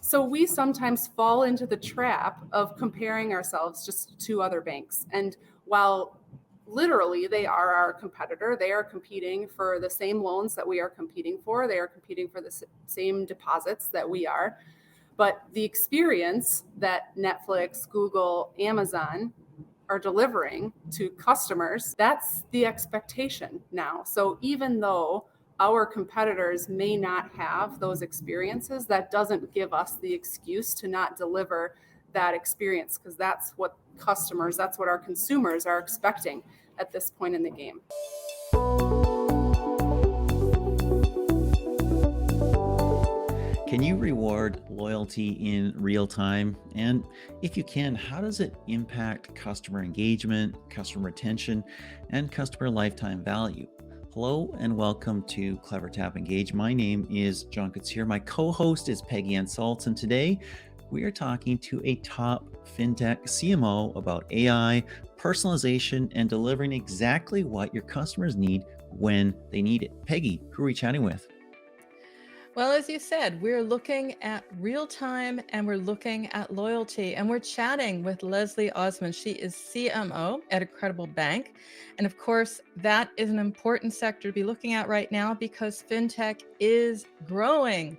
So we sometimes fall into the trap of comparing ourselves just to other banks. And while literally they are our competitor, they are competing for the same loans that we are competing for, they are competing for the same deposits that we are. But the experience that Netflix, Google, Amazon are delivering to customers, that's the expectation now. So even though our competitors may not have those experiences, that doesn't give us the excuse to not deliver that experience, because that's what customers, that's what our consumers are expecting at this point in the game. Can you reward loyalty in real time? And if you can, how does it impact customer engagement, customer retention, and customer lifetime value? Hello and welcome to CleverTapEngage. My name is John Kutzir. My co-host is Peggy Ann Saltz, and today we are talking to a top fintech CMO about AI, personalization, and delivering exactly what your customers need when they need it. Peggy, who are we chatting with? Well, as you said, we're looking at real time and we're looking at loyalty, and we're chatting with Leslie Osmond. She is CMO at IncredibleBank. And of course, that is an important sector to be looking at right now because fintech is growing.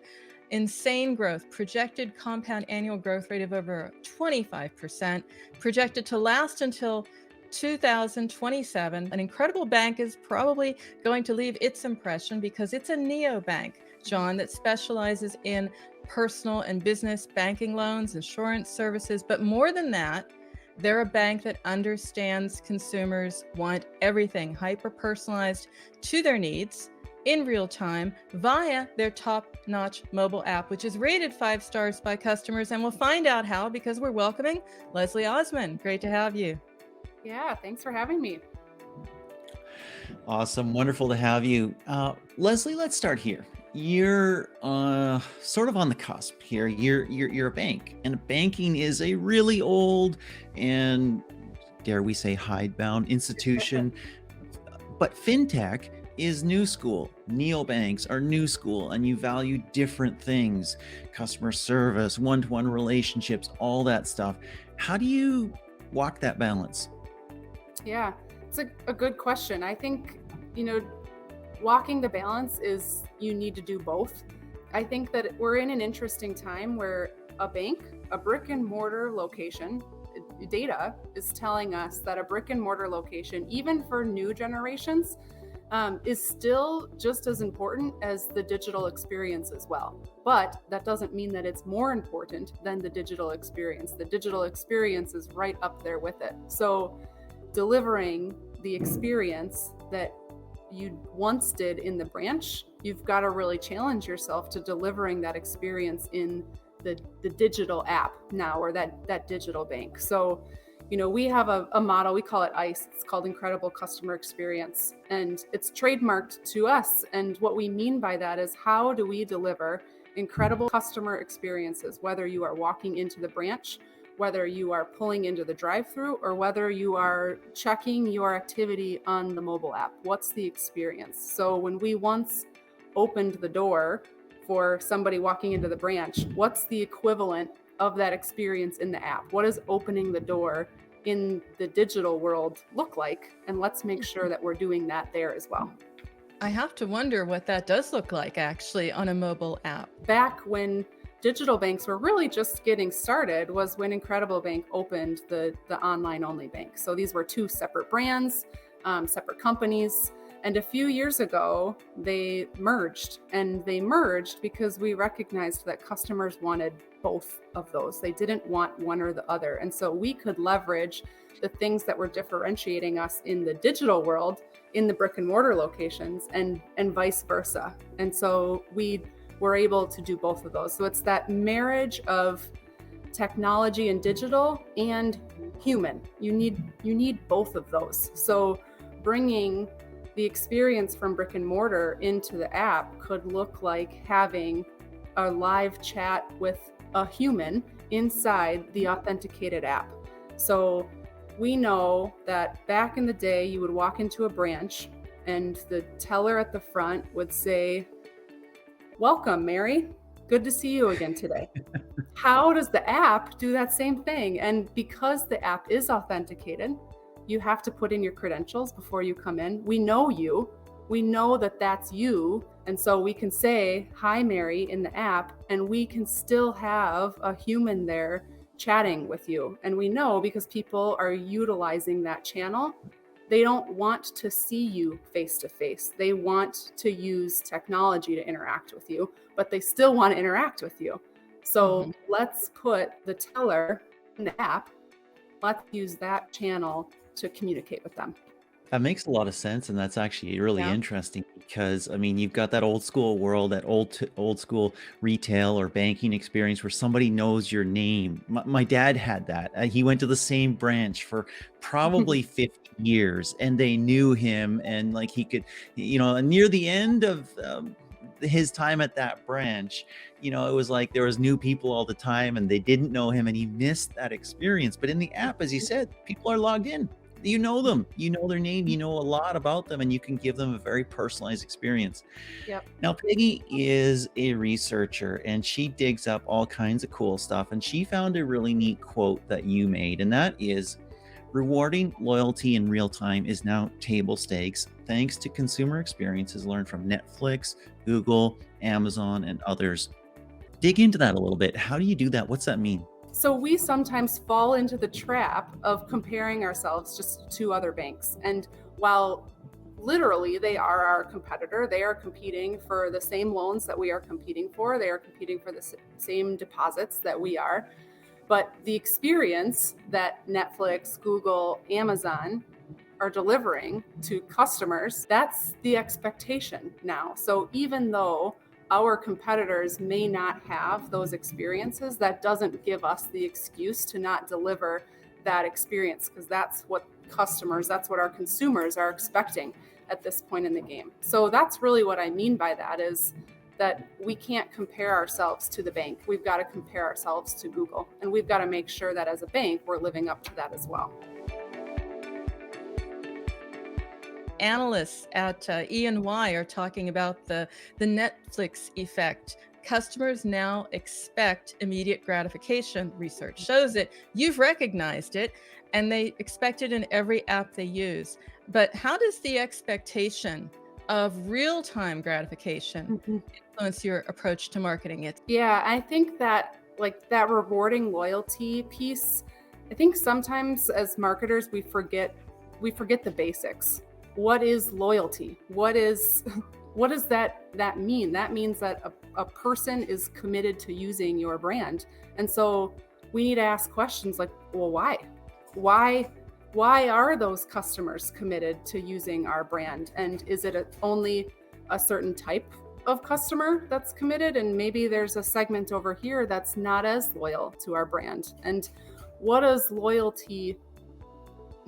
Insane growth, projected compound annual growth rate of over 25%, projected to last until 2027. An IncredibleBank is probably going to leave its impression because it's a neobank, John, that specializes in personal and business banking loans, insurance services. But more than that, they're a bank that understands consumers want everything hyper-personalized to their needs in real time via their top-notch mobile app, which is rated 5 stars by customers. And we'll find out how because we're welcoming Leslie Osmond. Great to have you. Yeah, thanks for having me. Awesome. Wonderful to have you. Leslie, let's start here. You're sort of on the cusp here. You're a bank, and banking is a really old and, dare we say, hidebound institution. But fintech is new school. Neobanks are new school, and you value different things: customer service, one-to-one relationships, all that stuff. How do you walk that balance? Yeah, it's a good question. I think, walking the balance is you need to do both. I think that we're in an interesting time where a bank, a brick and mortar location, data is telling us that a brick and mortar location, even for new generations, is still just as important as the digital experience as well. But that doesn't mean that it's more important than the digital experience. The digital experience is right up there with it. So delivering the experience that you once did in the branch, you've got to really challenge yourself to delivering that experience in the digital app now, or that digital bank. So, we have a model, we call it ICE. It's called Incredible Customer Experience, and it's trademarked to us. And what we mean by that is, how do we deliver incredible customer experiences, whether you are walking into the branch, whether you are pulling into the drive-through, or whether you are checking your activity on the mobile app. What's the experience? So when we once opened the door for somebody walking into the branch, what's the equivalent of that experience in the app? What does opening the door in the digital world look like? And let's make sure that we're doing that there as well. I have to wonder what that does look like actually on a mobile app. Back when digital banks were really just getting started was when IncredibleBank opened the online only bank. So these were two separate brands, separate companies. And a few years ago, they merged. And they merged because we recognized that customers wanted both of those. They didn't want one or the other. And so we could leverage the things that were differentiating us in the digital world in the brick and mortar locations, and vice versa. And so we're able to do both of those. So it's that marriage of technology and digital and human. You need both of those. So bringing the experience from brick and mortar into the app could look like having a live chat with a human inside the authenticated app. So we know that back in the day, you would walk into a branch and the teller at the front would say, "Welcome, Mary. Good to see you again today." how does the app do that same thing? And because the app is authenticated, you have to put in your credentials before you come in. We know you. We know that that's you. And so we can say, "Hi, Mary," in the app, and we can still have a human there chatting with you. And we know because people are utilizing that channel. They don't want to see you face to face. They want to use technology to interact with you, but they still want to interact with you. So let's put the teller in the app. Let's use that channel to communicate with them. That makes a lot of sense, and that's actually really Yeah. interesting because I mean, you've got that old school world, that old school retail or banking experience where somebody knows your name. My dad had that. He went to the same branch for probably 50 years, and they knew him, and like he could, near the end of his time at that branch, it was like there was new people all the time, and they didn't know him, and he missed that experience. But in the app, as you said, people are logged in. You know them, you know their name, you know a lot about them, and you can give them a very personalized experience. Yep. Now, Peggy is a researcher and she digs up all kinds of cool stuff. And she found a really neat quote that you made, and that is, "Rewarding loyalty in real time is now table stakes thanks to consumer experiences learned from Netflix, Google, Amazon, and others." Dig into that a little bit. How do you do that? What's that mean? So we sometimes fall into the trap of comparing ourselves just to other banks. And while literally they are our competitor, they are competing for the same loans that we are competing for. They are competing for the same deposits that we are. But the experience that Netflix, Google, Amazon are delivering to customers, that's the expectation now. So even though our competitors may not have those experiences, that doesn't give us the excuse to not deliver that experience, because that's what our consumers are expecting at this point in the game. So that's really what I mean by that, is that we can't compare ourselves to the bank. We've got to compare ourselves to Google, and we've got to make sure that as a bank, we're living up to that as well. Analysts at E&Y are talking about the Netflix effect. Customers now expect immediate gratification. Research shows it. You've recognized it, and they expect it in every app they use. But how does the expectation of real-time gratification influence your approach to marketing it? Yeah, I think that like that rewarding loyalty piece, I think sometimes as marketers we forget the basics. What is loyalty? What does that mean? That means that a person is committed to using your brand. And so we need to ask questions like, well, why? Why are those customers committed to using our brand? And is it only a certain type of customer that's committed? And maybe there's a segment over here that's not as loyal to our brand. And what does loyalty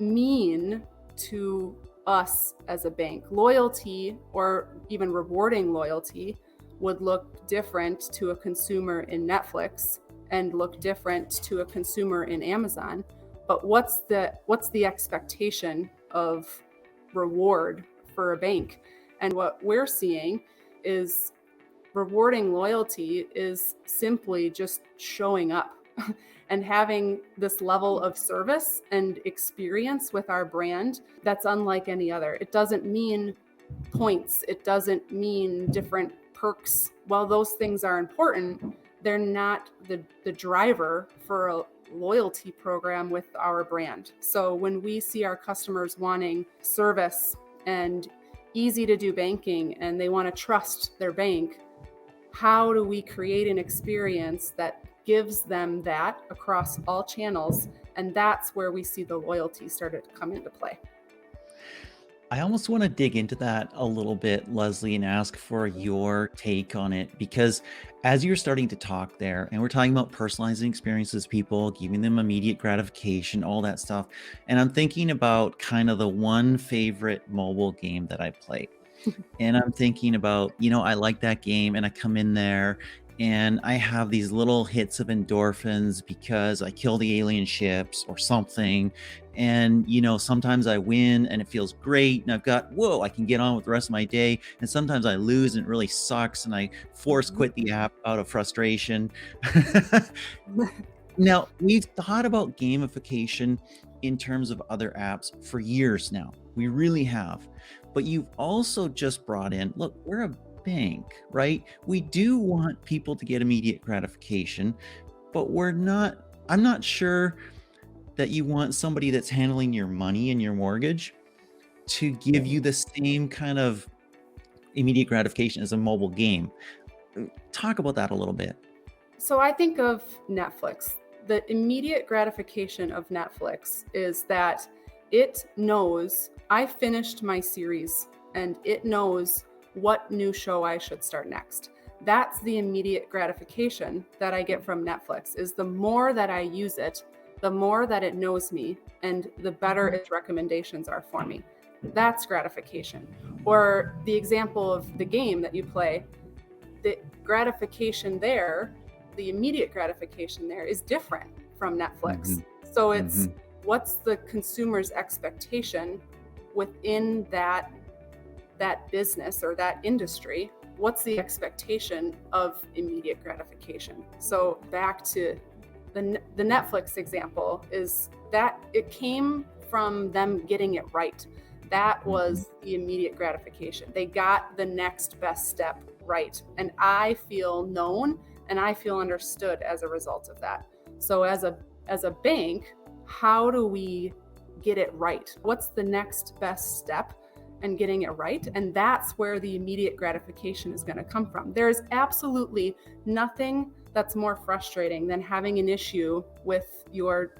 mean to us as a bank? Loyalty, or even rewarding loyalty, would look different to a consumer in Netflix and look different to a consumer in Amazon. But what's the expectation of reward for a bank? And what we're seeing is rewarding loyalty is simply just showing up and having this level of service and experience with our brand that's unlike any other. It doesn't mean points. It doesn't mean different perks. While those things are important, they're not the driver for a loyalty program with our brand. So when we see our customers wanting service and easy to do banking, and they want to trust their bank, how do we create an experience that gives them that across all channels? And that's where we see the loyalty started to come into play. I almost want to dig into that a little bit, Leslie, and ask for your take on it. Because as you're starting to talk there, and we're talking about personalizing experiences, people, giving them immediate gratification, all that stuff. And I'm thinking about kind of the one favorite mobile game that I play. And I'm thinking about, I like that game, and I come in there and I have these little hits of endorphins because I kill the alien ships or something. And, sometimes I win and it feels great. And I've got, whoa, I can get on with the rest of my day. And sometimes I lose and it really sucks. And I force quit the app out of frustration. Now, we've thought about gamification in terms of other apps for years now. We really have. But you've also just brought in, look, we're a bank, right? We do want people to get immediate gratification, but I'm not sure that you want somebody that's handling your money and your mortgage to give you the same kind of immediate gratification as a mobile game. Talk about that a little bit. So I think of Netflix. The immediate gratification of Netflix is that it knows I finished my series and it knows what new show I should start next. That's the immediate gratification that I get from Netflix, is the more that I use it, the more that it knows me and the better its recommendations are for me. That's gratification. Or the example of the game that you play, the gratification there, the immediate gratification there is different from Netflix. So it's what's the consumer's expectation within that business or that industry? What's the expectation of immediate gratification? So back to the Netflix example, is that it came from them getting it right. That was the immediate gratification. They got the next best step right. And I feel known and I feel understood as a result of that. So as a bank, how do we get it right? What's the next best step and getting it right? And that's where the immediate gratification is going to come from. There's absolutely nothing that's more frustrating than having an issue with your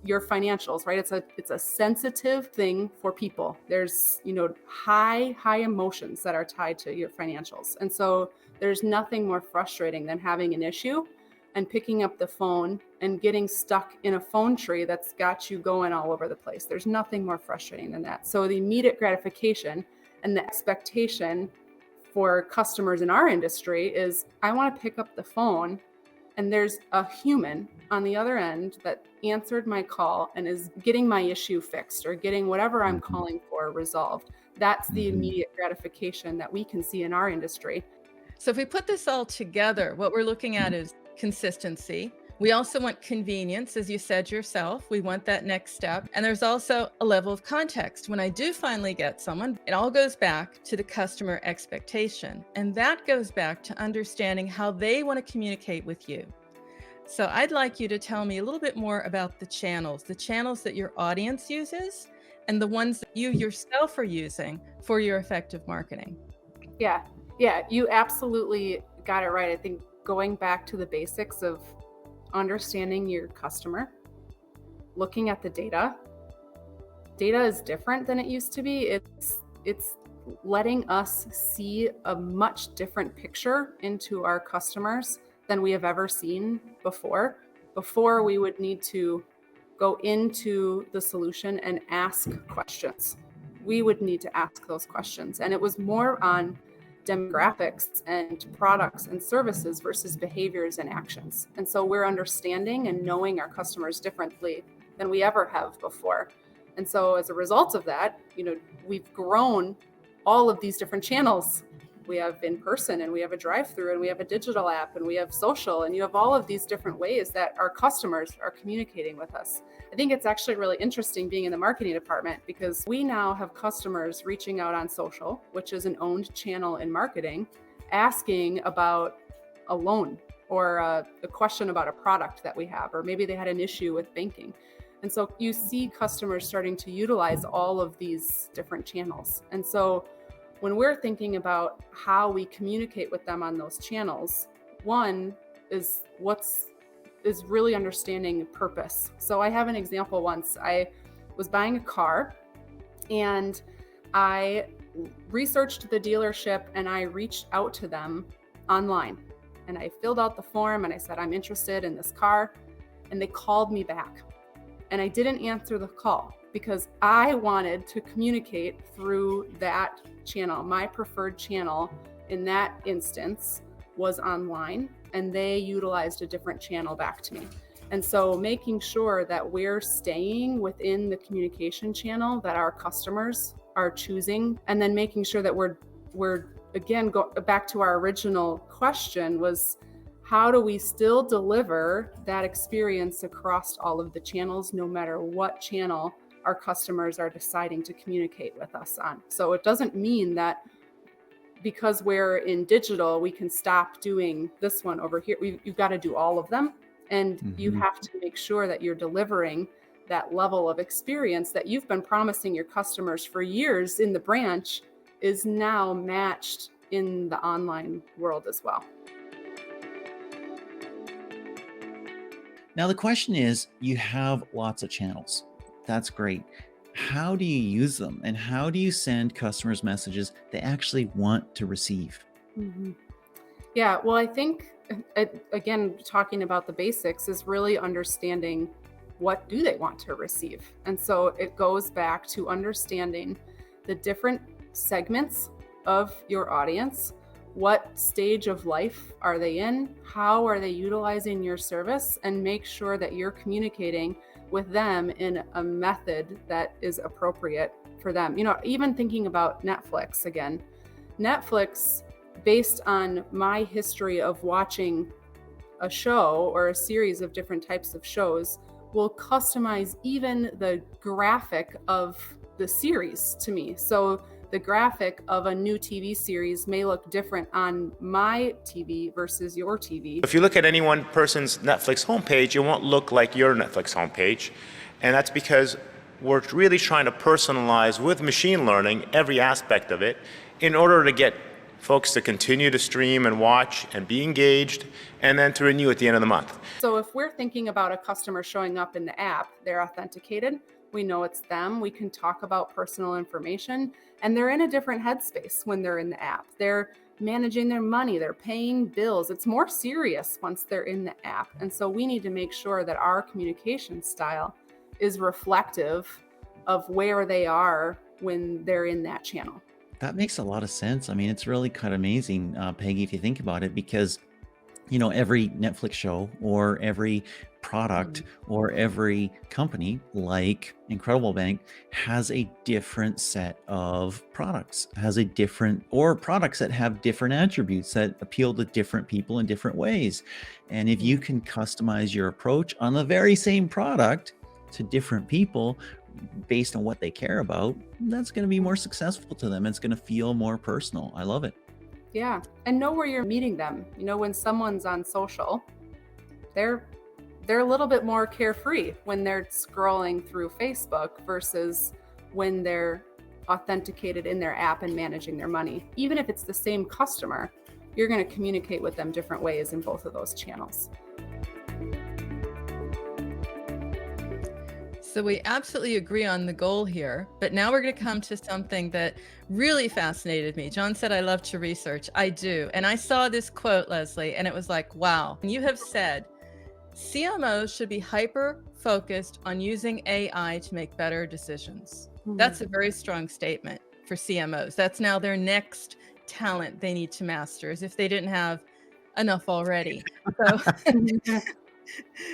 financials, right? It's a sensitive thing for people. There's, high emotions that are tied to your financials. And so there's nothing more frustrating than having an issue and picking up the phone and getting stuck in a phone tree that's got you going all over the place. There's nothing more frustrating than that. So the immediate gratification and the expectation for customers in our industry is, I want to pick up the phone and there's a human on the other end that answered my call and is getting my issue fixed or getting whatever I'm calling for resolved. That's the immediate gratification that we can see in our industry. So if we put this all together, what we're looking at is consistency. We also want convenience, as you said yourself. We want that next step. And there's also a level of context. When I do finally get someone, it all goes back to the customer expectation. And that goes back to understanding how they want to communicate with you. So I'd like you to tell me a little bit more about the channels that your audience uses and the ones that you yourself are using for your effective marketing. Yeah, you absolutely got it right. I think going back to the basics of understanding your customer, looking at the data is different than it used to be. It's letting us see a much different picture into our customers than we have ever seen before. Before, we would need to go into the solution and ask questions. We would need to ask those questions. And it was more on demographics and products and services versus behaviors and actions. And so we're understanding and knowing our customers differently than we ever have before. And so as a result of that, we've grown all of these different channels. We have in person and we have a drive-through and we have a digital app and we have social, and you have all of these different ways that our customers are communicating with us. I think it's actually really interesting being in the marketing department because we now have customers reaching out on social, which is an owned channel in marketing, asking about a loan or a question about a product that we have, or maybe they had an issue with banking. And so you see customers starting to utilize all of these different channels. And so when we're thinking about how we communicate with them on those channels, one is really understanding purpose. So I have an example. Once I was buying a car and I researched the dealership and I reached out to them online and I filled out the form and I said, I'm interested in this car. And they called me back and I didn't answer the call because I wanted to communicate through that channel. My preferred channel in that instance was online. and they utilized a different channel back to me. And so making sure that we're staying within the communication channel that our customers are choosing, and then making sure that we're again, go back to our original question was, how do we still deliver that experience across all of the channels, no matter what channel our customers are deciding to communicate with us on? So it doesn't mean that because we're in digital, we can stop doing this one over here. You've got to do all of them. And you have to make sure that you're delivering that level of experience that you've been promising your customers for years in the branch is now matched in the online world as well. Now, the question is, you have lots of channels. That's great. How do you use them? And how do you send customers messages they actually want to receive? Yeah, well, I think, again, talking about the basics is really understanding what do they want to receive. And so it goes back to understanding the different segments of your audience. What stage of life are they in? How are they utilizing your service? And make sure that you're communicating with them in a method that is appropriate for them. You know, even thinking about Netflix again, Netflix, based on my history of watching a show or a series of different types of shows, will customize even the graphic of the series to me. So the graphic of a new TV series may look different on my TV versus your TV. If you look at any one person's Netflix homepage, it won't look like your Netflix homepage. And that's because we're really trying to personalize with machine learning every aspect of it in order to get folks to continue to stream and watch and be engaged, and then to renew at the end of the month. So if we're thinking about a customer showing up in the app, they're authenticated, we know it's them, we can talk about personal information, and they're in a different headspace when they're in the app. They're managing their money, they're paying bills. It's more serious once they're in the app. And so we need to make sure that our communication style is reflective of where they are when they're in that channel. That makes a lot of sense. I mean, it's really kind of amazing, Peggy, if you think about it, because, you know, every Netflix show or every product or every company like Incredible Bank has a different set of products, has a different, or products that have different attributes that appeal to different people in different ways. And if you can customize your approach on the very same product to different people based on what they care about, that's going to be more successful to them. It's going to feel more personal. I love it. Yeah. And know where you're meeting them. You know, when someone's on social, they're a little bit more carefree when they're scrolling through Facebook versus when they're authenticated in their app and managing their money. Even if it's the same customer, you're going to communicate with them different ways in both of those channels. So we absolutely agree on the goal here, but now we're going to come to something that really fascinated me. John said, I love to research. I do. And I saw this quote, Leslie, and it was like, wow. You have said CMOs should be hyper focused on using AI to make better decisions. That's a very strong statement for CMOs. That's now their next talent they need to master, as if they didn't have enough already.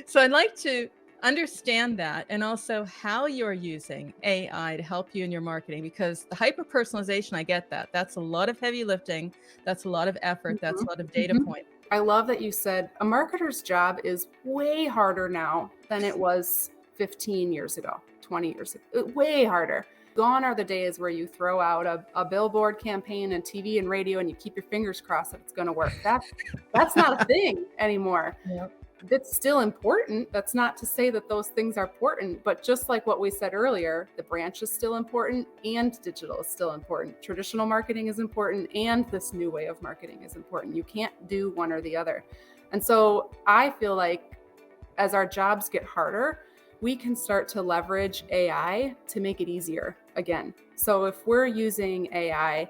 So I'd like to understand that, and also how you're using AI to help you in your marketing, because the hyper personalization, I get that. That's a lot of heavy lifting. That's a lot of effort. That's a lot of data points. I love that you said a marketer's job is way harder now than it was 15 years ago, 20 years ago, way harder. Gone are the days where you throw out a billboard campaign and TV and radio and you keep your fingers crossed that it's going to work. That's not a thing anymore. Yep. That's still important. That's not to say that those things are important, but just like what we said earlier, the branch is still important and digital is still important. Traditional marketing is important and this new way of marketing is important. You can't do one or the other. And so I feel like as our jobs get harder, we can start to leverage AI to make it easier again. So if we're using AI,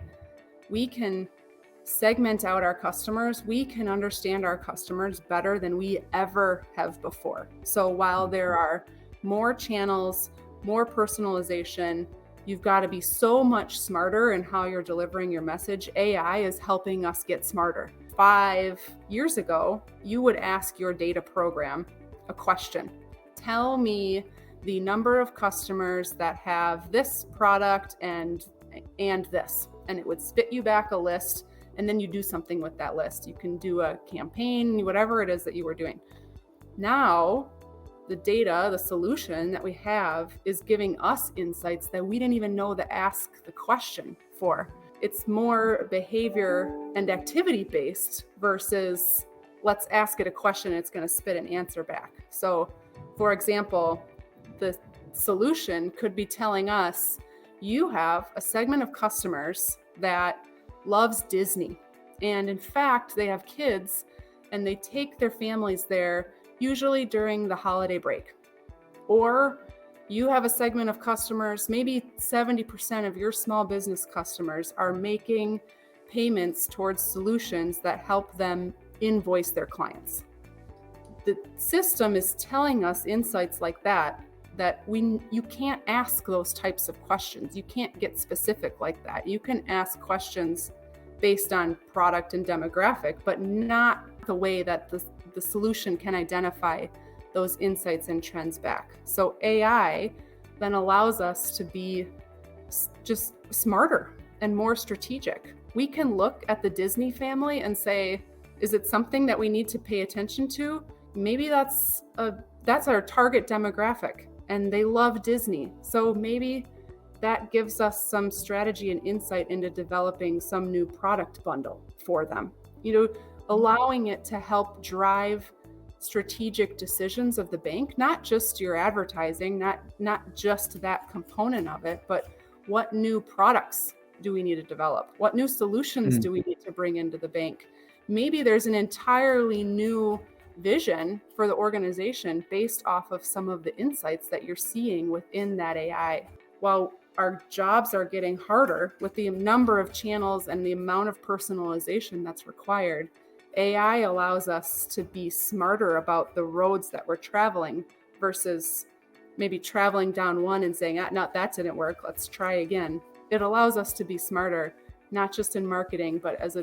we can segment out our customers. We can understand our customers better than we ever have before. So while there are more channels, more personalization, you've got to be so much smarter in how you're delivering your message. AI is helping us get smarter. 5 years ago, you would ask your data program a question. Tell me the number of customers that have this product and this, and it would spit you back a list, and then you do something with that list. You can do a campaign, whatever it is that you were doing. Now, the data, the solution that we have is giving us insights that we didn't even know to ask the question for. It's more behavior and activity based versus let's ask it a question and it's going to spit an answer back. So, for example, the solution could be telling us you have a segment of customers that loves Disney. And in fact, they have kids and they take their families there usually during the holiday break. Or you have a segment of customers, maybe 70% of your small business customers are making payments towards solutions that help them invoice their clients. The system is telling us insights like that you can't ask those types of questions. You can't get specific like that. You can ask questions based on product and demographic, but not the way that the solution can identify those insights and trends back. So AI then allows us to be just smarter and more strategic. We can look at the Disney family and say, is it something that we need to pay attention to? Maybe that's our target demographic and they love Disney. So maybe that gives us some strategy and insight into developing some new product bundle for them. Allowing it to help drive strategic decisions of the bank, not just your advertising, not just that component of it, but what new products do we need to develop? What new solutions do we need to bring into the bank? Maybe there's an entirely new vision for the organization based off of some of the insights that you're seeing within that AI. While our jobs are getting harder with the number of channels and the amount of personalization that's required, AI allows us to be smarter about the roads that we're traveling versus maybe traveling down one and saying, no, that didn't work, let's try again. It allows us to be smarter, not just in marketing, but as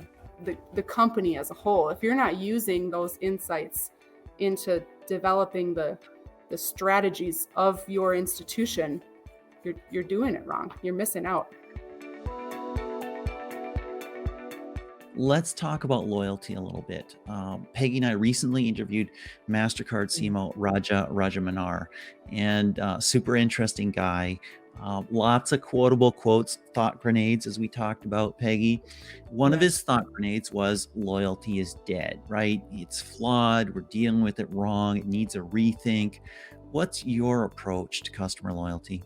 the company as a whole. If you're not using those insights into developing the strategies of your institution, you're doing it wrong. You're missing out. Let's talk about loyalty a little bit. Peggy and I recently interviewed MasterCard CMO Raja Rajamanar, and super interesting guy. Lots of quotable quotes, thought grenades, as we talked about, Peggy. One of his thought grenades was loyalty is dead, right? It's flawed. We're dealing with it wrong. It needs a rethink. What's your approach to customer loyalty?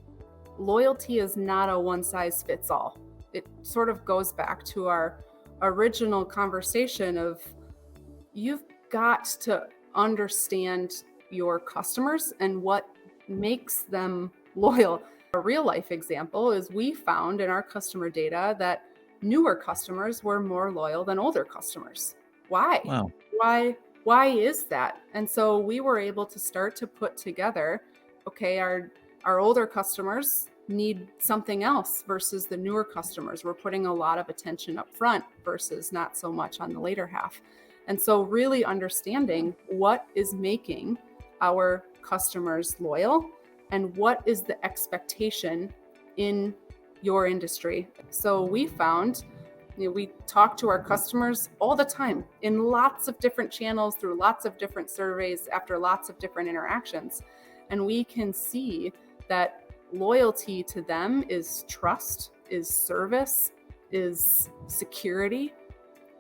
Loyalty is not a one size fits all. It sort of goes back to our original conversation of you've got to understand your customers and what makes them loyal. A real life example is we found in our customer data that newer customers were more loyal than older customers. Why? Wow. Why is that? And so we were able to start to put together, okay, our older customers need something else versus the newer customers. We're putting a lot of attention up front versus not so much on the later half. And so really understanding what is making our customers loyal and what is the expectation in your industry. So we found, we talk to our customers all the time in lots of different channels, through lots of different surveys, after lots of different interactions. And we can see that loyalty to them is trust, is service, is security.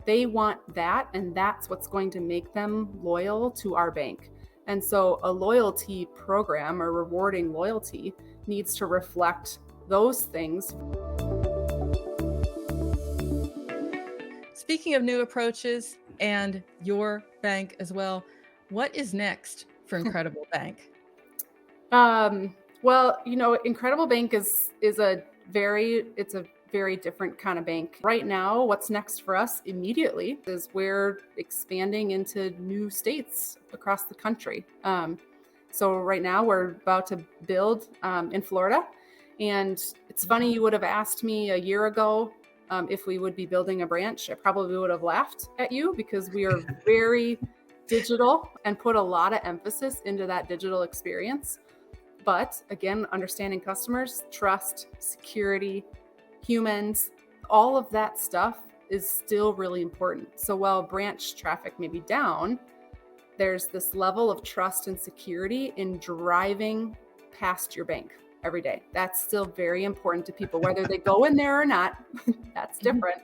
They want that, and that's what's going to make them loyal to our bank. And so a loyalty program or rewarding loyalty needs to reflect those things. Speaking of new approaches and your bank as well, what is next for Incredible Bank? Well, Incredible Bank is a very different kind of bank. Right now, what's next for us immediately is we're expanding into new states across the country. So right now we're about to build in Florida. And it's funny, you would have asked me a year ago, if we would be building a branch, I probably would have laughed at you because we are very digital and put a lot of emphasis into that digital experience. But again, understanding customers, trust, security, humans, all of that stuff is still really important. So while branch traffic may be down, there's this level of trust and security in driving past your bank every day. That's still very important to people, whether they go in there or not, that's different,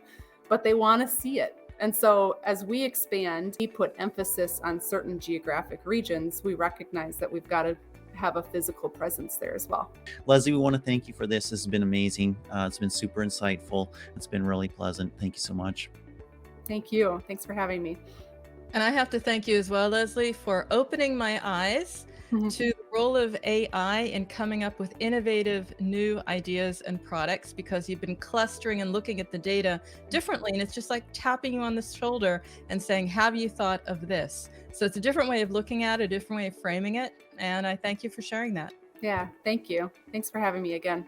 but they want to see it. And so as we expand, we put emphasis on certain geographic regions, we recognize that we've got to have a physical presence there as well. Leslie, we want to thank you for this. This has been amazing. It's been super insightful. It's been really pleasant. Thank you so much. Thank you. Thanks for having me. And I have to thank you as well, Leslie, for opening my eyes to the role of AI in coming up with innovative new ideas and products, because you've been clustering and looking at the data differently. And it's just like tapping you on the shoulder and saying, have you thought of this? So it's a different way of looking at it, a different way of framing it. And I thank you for sharing that. Yeah, thank you. Thanks for having me again.